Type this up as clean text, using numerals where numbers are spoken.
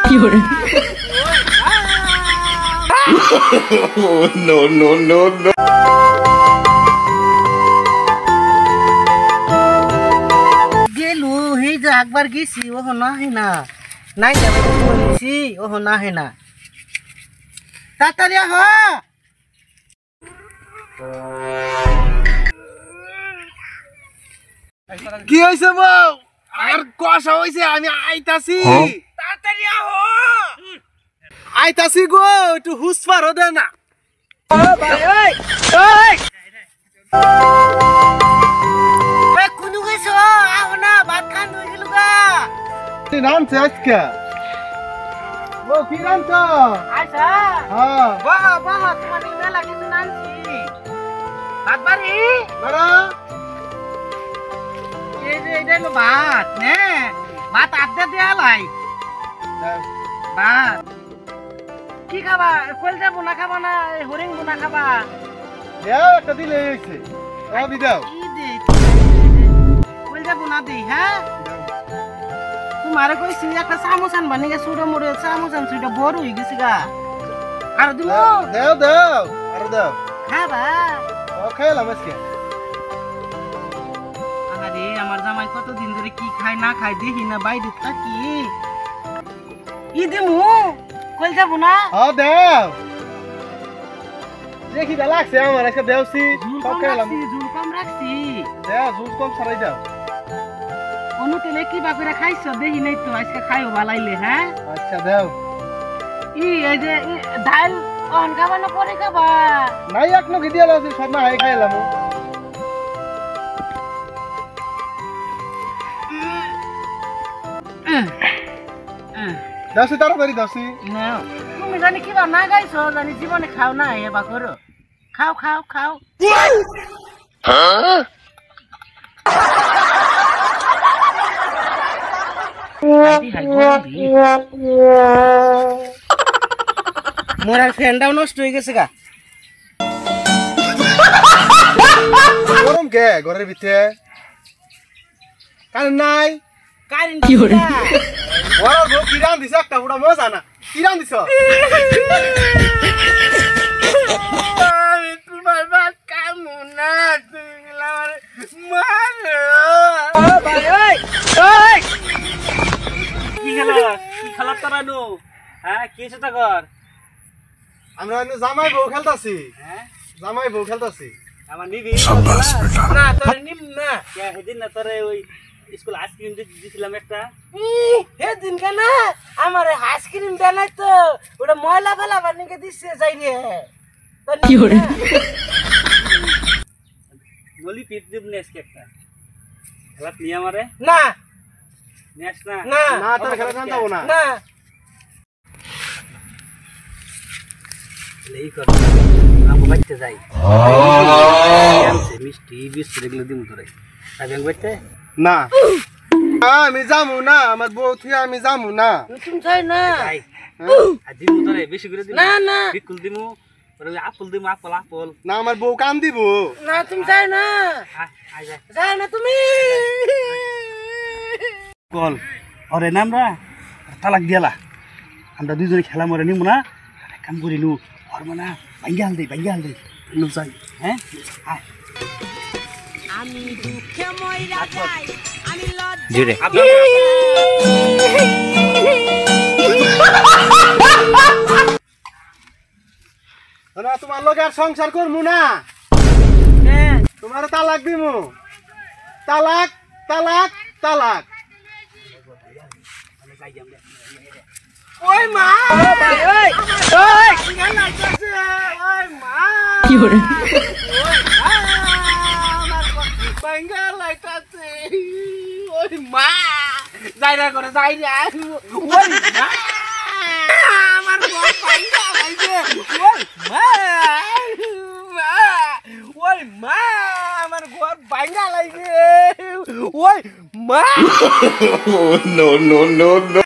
No, no, no, no. गेलू ही जो একবার গেছি ও না হয় না নাই যাবে বলেছি ও না হয় না তাড়াতাড়ি আহ কি হইছে বউ আর কষা হইছে আমি আইতাছি তাড়াতাড়ি আহ আইতাছি গো একটু হুস পারো দে না ও ভাই ওই ওই এ কুনু গেছো আহ না ভাত খান হই গেল গা কি নামছে আজকে ও কি নাম তো আচ্ছা হ্যাঁ বাহ বাহ তোমার মেলা কিছু নামছি ভাত বাড়ি বড় এই যে এটা হলো ভাত নে ভাত আড্ডা দেয়া লাই ভাত কি খাবা কলজা বোনা খাবা না হরিং বোনা খাবা দেও একটা দিলে হইছে ও দি দাও কি দে কলজা বোনা দে হ্যাঁ তোমারে কইছি একটা সামোসান বানিয়ে সুড়ো মুড়ে সামোসান সুড়ো বড় হই গেছে গা আর দিমু দেও দেও আর দাও খাবা ও খেলাম আজকে আরে আমার জামাই কতদিন ধরে কি খায় না খায় দেখি না বাইরে থাকি ই দিমু কলজা বোনা হ্যাঁ দেও দেখি দা লাগছে আমার আজকে দেওছি সব খেলাম ঝুল কম রাখছি দেও জুস কম ছড়াই দাও অনু তেলে কি বা করে খাইছো দেখি নাই তো আজকে খাইও বালাইলে হ্যাঁ আচ্ছা দেও এই যে ডাল অন খাবা না পরে খাবা নাই এক নকি দিয়া লাছি সব না হাই খাইলাম দাসি তাড়াতাড়ি দাসি না তুমি জানি কিবা না গাইছো জানি জীবনে খাও না এবা করো খাও খাও খাও মোর আর ফ্যানটাও নষ্ট হয়ে গেছে গা গরম কে ঘরের ভিতরে কারণ নাই কারেন্ট কি হরে বড় গো কিরান দিছ একটা পুরা মজা না কিরান দিছ আমি তোমার বাদ কামু না তুমি আমার মারো ও ভাই ওই ওই কি খেলা তোরানো হ্যাঁ কি সেটা কর আমরা জামাই বউ খেলতাছি হ্যাঁ জামাই বউ খেলতাছি আমার নিবি না তোর নিম না কে হেদিন না তোরে ওই স্কুল আইসক্রিম দিছিলাম একটা হেদিন কেন আমার আইসক্রিম দেনাই তো ওটা ময়লা ফেলা বানিয়ে দিছে যাই রে কি হরে নলি পিট দিব নেক্সট একটা খেলা নিয়ে আমারে না নেক্সট না না না তোর খেলা জান যাবো না না এই কর আমো বাইতে যাই মিষ্টি বিস্কুট এগুলো দিমু তোরে আবেন বাইতে না আমি যামু না আমার বউ থিয়া আমি যামু না তুমি চাই না দিমু তোরে বেশি করে দিমু না না বিকুল দিমু ওরে আপেল দিমু আপেল আপেল না আমার বউ কান দিব না তুমি চাই না যাই না তুমি কল ওরে নামরা তালাক দিয়ালা আমরা দুইজনে খেলা মরে নিমু না কাম করি নু ওর মনা ভাঙ্গাল দেই নু যাই হ্যাঁ আয় আমি দুঃখে মইরা যাই আমি জুড়ে না তোমার লগে আর সংসার করমু না তোমার তালাক দিমু তালাক তালাক তালাক ওই মা ভাই ওই ওই গান লাগছে ওই মা কি হরে বাঙ্গা লাগছে ওই মা যাই না করে যাই না ওই মা আমার বউ বাঙ্গা লাগছে ওই মা ওই মা আমার ঘর বাঙ্গা লাগছে ওই মা No, no, no, no.